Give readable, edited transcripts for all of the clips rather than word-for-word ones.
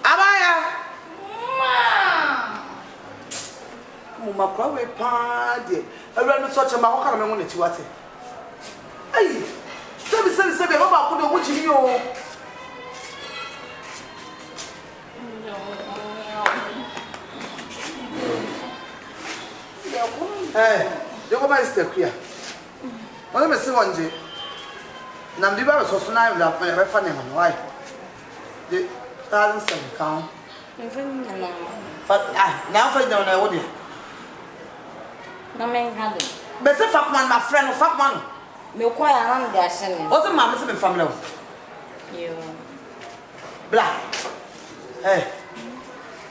Abaya. Mama kwawe pade. Everyone such a mawaka me won echiwate. Hey. Sebi baba ko do wo chiri yo. You go my step here. What me say onje. Na mbi ba so so na ya be fa ne man why? The 1,007 count. Now for them na wo dey. Na men ha dey. Be say fuck man my friend, fuck man. Me kwa ya na dey ahye ne. What the mama say me family? Yo. Blah. Hey.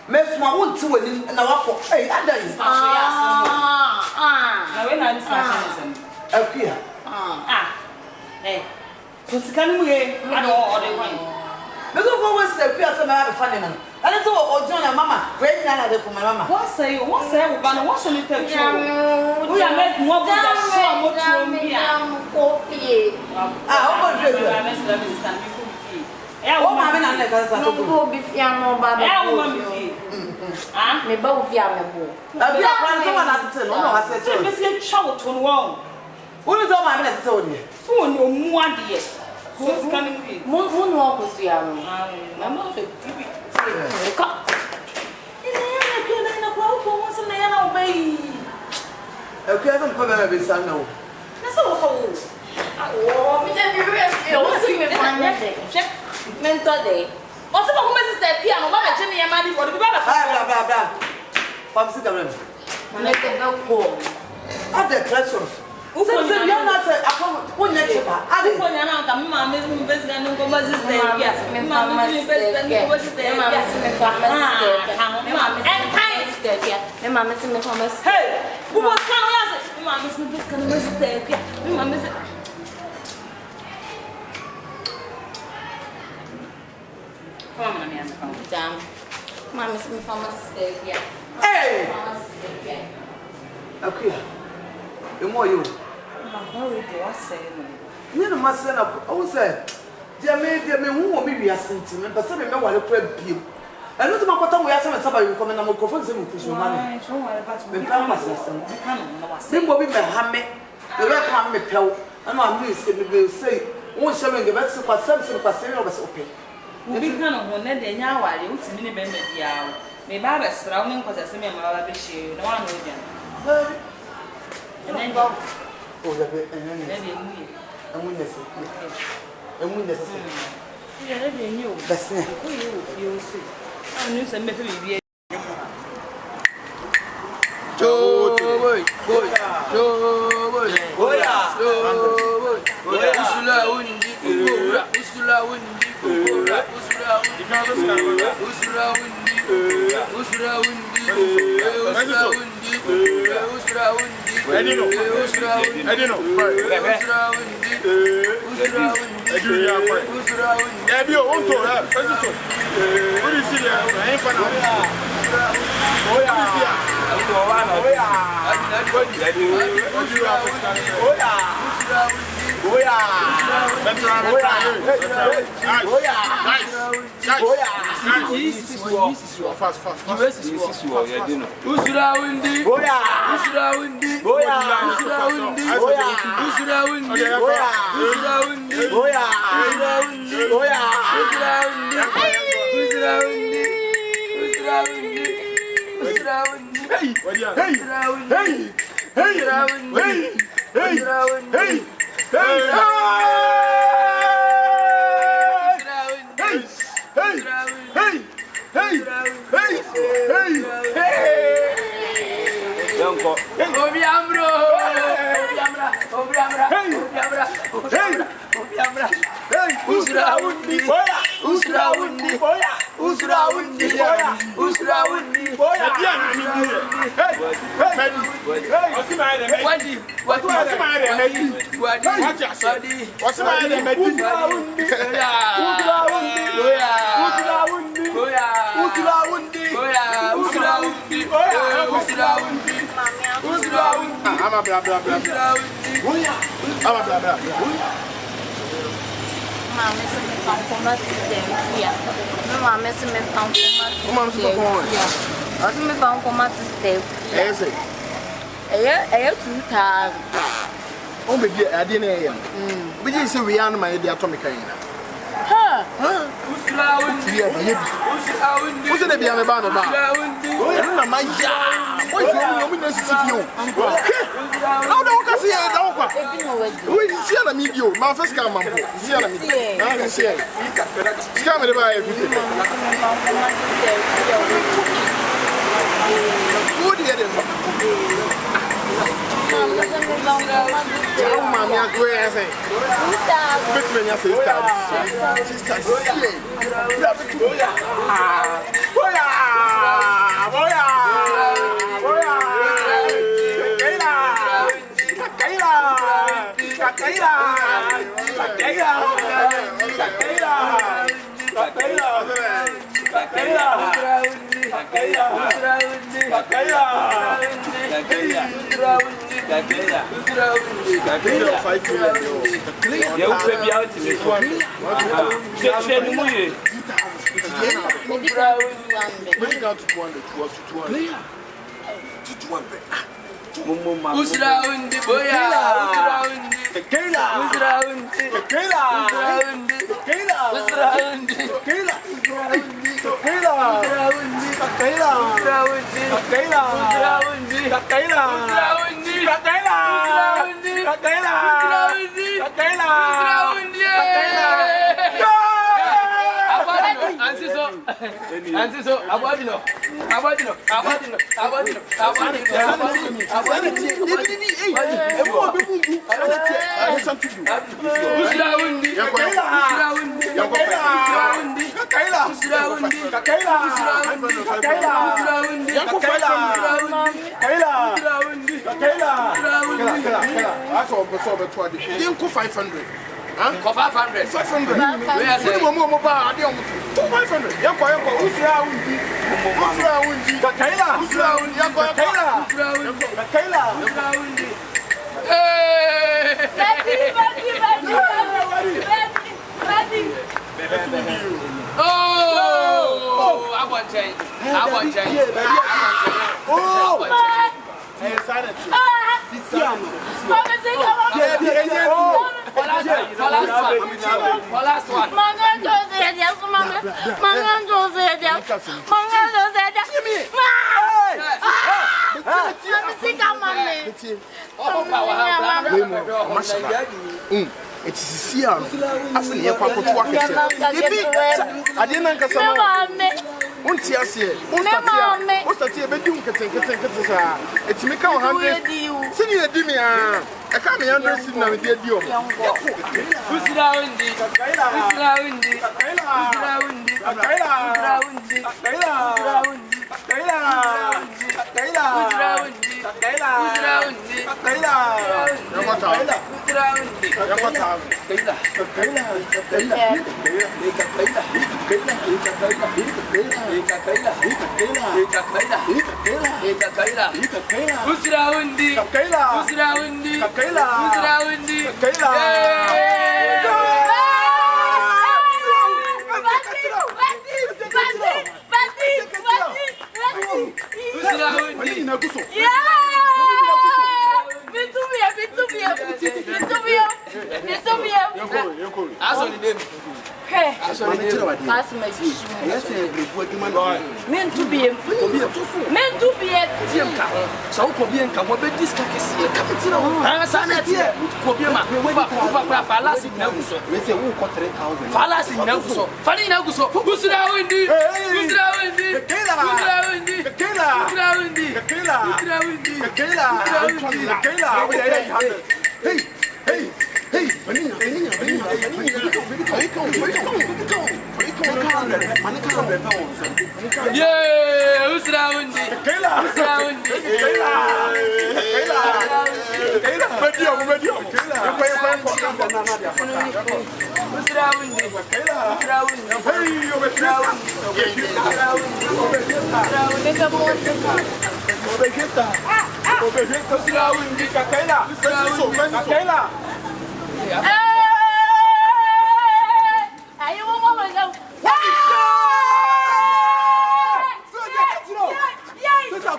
Me suma won ti wani na wako. Hey, ada is. Na we na discussion is. Akuya. Hey. So sikani mu ye. Ado ode kwan. Me go go west akuya say na be funny na. And so ojo na mama, we na dey kuma mama. What say we ba no what should you tell you? We are make more good that show mo tro bia. Coffee. O go dress. O ma me na na ka sa to. No go be fia no ba be. Me ba wo fia me bo. Abi akwan so na tete no na wa se So be say chawo to no won. Wo ni so ma me na tete o ni. So ni omu ade. So sikani mu ye. Mo no ko fia no. Mama be bibi. Ka. Na kwa ko mo se na ya na obey. Akuya no pa be sa na o. Na so so. Oh, me dey be real feel. What's me find that? Mentor day. What's the woman sister piano? Mama Jenny and Manny for the people. Blah. From Sigaram. Me dey go. At the questions. Who said you are not a one nature? I didn't want to come. Mamma is my best and go was this day. Yes, Mamma is my best and go was this day. Mamma is my Mamma is my famous. Hey, who was coming? Mamma is my best and go was this day. Mamma is Mama is my famous. Hey! Okay. The more you. You know, my son, I was say, dear me, who will be a sentiment, but some men want to pray you. And not my cotton, we are some somebody coming and microphone, some Christian money. The Pampas, some will be my hammer, the red hammer pill, and my niece will say, won't show me the best for something for sale was open. The big man of one day now, I used to mini bend the hour. Maybe I was surrounding because I see me my baby, no one with them. And then go. Oh, and then that's it. I knew some maybe. maame se me fa Kumasi ya. Me maame se me fa Kumasi. Maame se fa Kumasi. Ya. Ose me fa Kumasi step. Ese. Eye 2000. O be bi ade na eye. Bi ji se wi anu ma ye de atomic kan na. Ha. Usrawundi. Use de bia me ba no ba. Usrawundi. Na ma ya. O je ni na sisi fi o. How do you see it? We see na me bio. Ma first come man po. See na me. Na see. Scam me ba e fi. Wo di ede. Oh, mommy, I'm going to say, which means your sister. Usrawundi boya, Ansiso, abadino. Huh? 500. 500. Where is it? 500. Oh, I want change. Last one. It's here. I feel you quite to work. I didn't get some. Unti ase, ustati ebedum keten. Eti me ka 100. Sini edi me a. E ka me 100 sin na me di edi o. Usrawundi.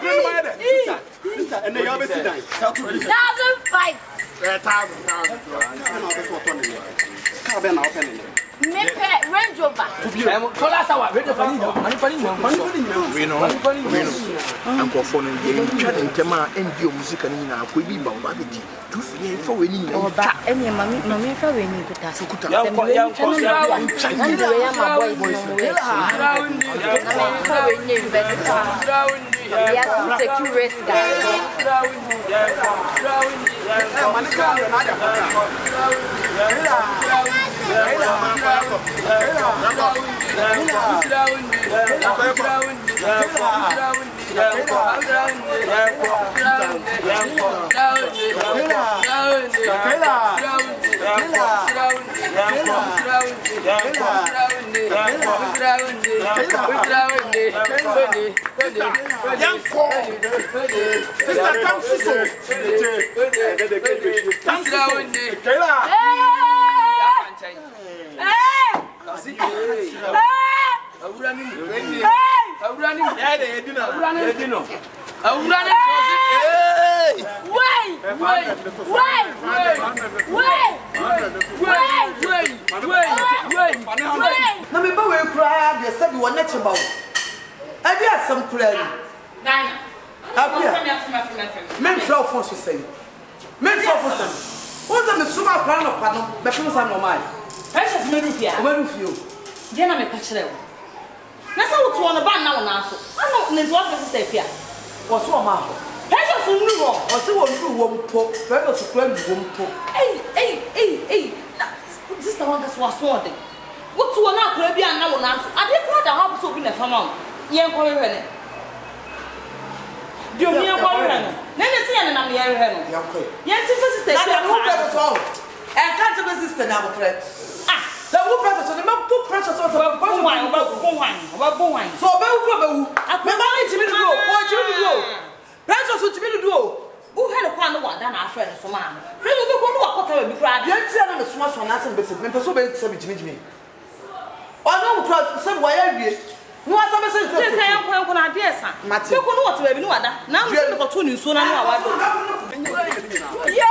And they always sit down. 1,500. Me pay Range Rover. I'm for phone and chatting Tema and your music and in our Quibby Bombadity. 2 feet for winning. Oh, but any mammy for winning to us. Na me ba we kura de sabi wona cheba wo. Abi asem kura ni. Daina. Abi. Men flow phone so say. Men flow phone say. What's the suma plan no pa no be fun sa normal. Precious Merufia. O Merufio. Dia na me ka kire wo. Na sa wo to no ba na wo na so. Ano ne zo office stay pia. Wo so ma ho. Precious nru wo. Wo se wo nru wo mpo. Precious kura nru wo mpo. Hey. This the one that's was swording. What to na kura bia na wo na so. Ade kura da ho so bi na fama. Ye nko hwe ne. Dio mi nko hwe ne. Nene se ya na me ye hwe no. Ya ko. Ye ti sister na who precious so. And can't the sister na bo kra. Ah, the who precious so the man put precious so so bon wine. So be who. Me ma ni timi do. Wo timi do. Precious so timi do. Who had a plan one than our friend so man. Really go to a quarter of the crowd. Ye ti na me suma so na sem be se. Me person be se be jimi. O no crowd say why awie. No asa be se. Say say am ko na dey san. Me ko no what be no wada. Na me se ko to ni so na no awado. Yeah!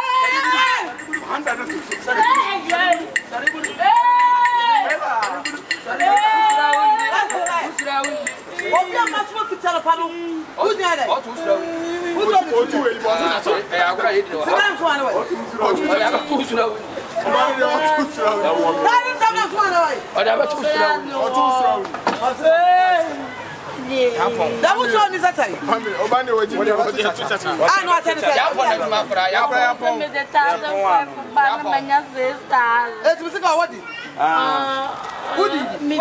That was on this side. Obane waji ni waji chacha. Ah no attend say. Ya pon na mafra, ya pon. Me the 1,500 ba na manya sister. It was go what? Me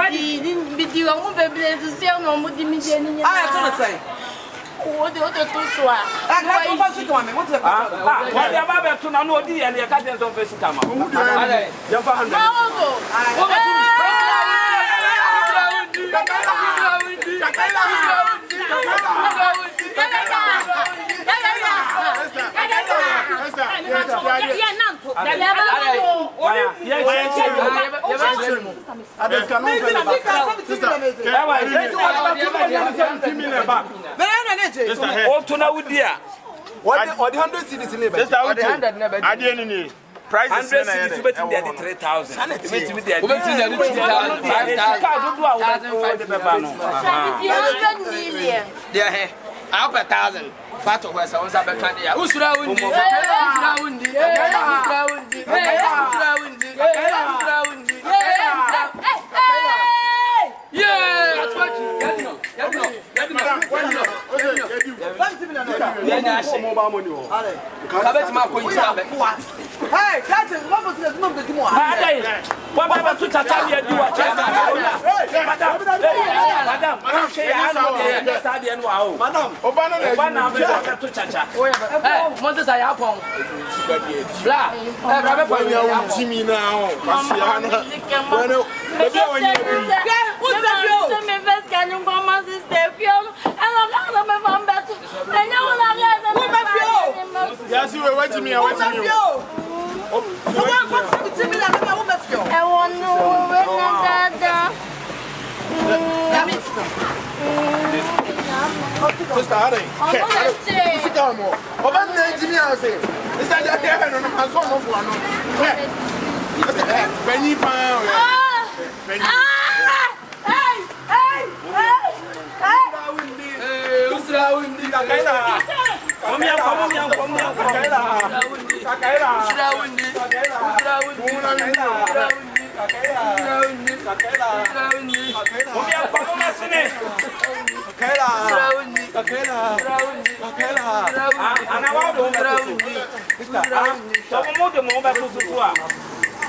di wa mo bebe le se o mo di mi je ni. Ah, I say. O de to so a. Ah, ka ko pass to me. What the? What ya ba be to na no di ya ne ka den so face kama. Ale, ya fa 100. Price is 100 cities 3,000. It means me there. 5,000. Million. I hope 1,000. Fat of us, I was a candy. Usra Wundi. Hey, that's it. What was the number of the more? What to tell you? Madam, Moses, I have one. Blah. Jimmy now. Yes, you were watching me. I want you. Sister, how are you? Sit down more. Oban na Jimmy house. Is that the hair no man so no for no. Penny pound. Penny. Usra undi kakaila. Komia kakaila. Kakaila. Usra undi. Komia komia sine. Kakaila. Ana wa do usra undi. So mo de mo ba so a.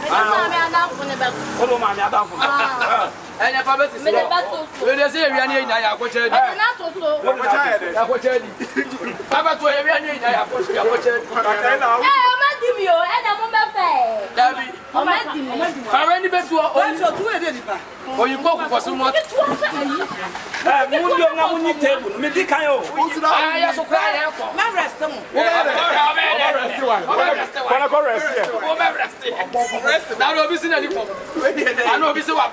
Mama ada fune ba. Odo ma mi ada fun. Enya fa beti Me de ba to so. we dey say ewia ni enya ya kwacha di. Na to so. Ya kwacha di. Baba to ewia ni enya ya kwacha di. Kakaila. Eh, o ma di mi o, e da mo be fe. Dabi. O ma di mi. Fa we ni besu o ni so tu e dey nipa. Oyinbo ko so mo. Mu ndio nga mu ni table. Me di kan o. Ah ya so kwa ya ko. Ma rest mo. Now, no, be seen any problem. I know, be so what.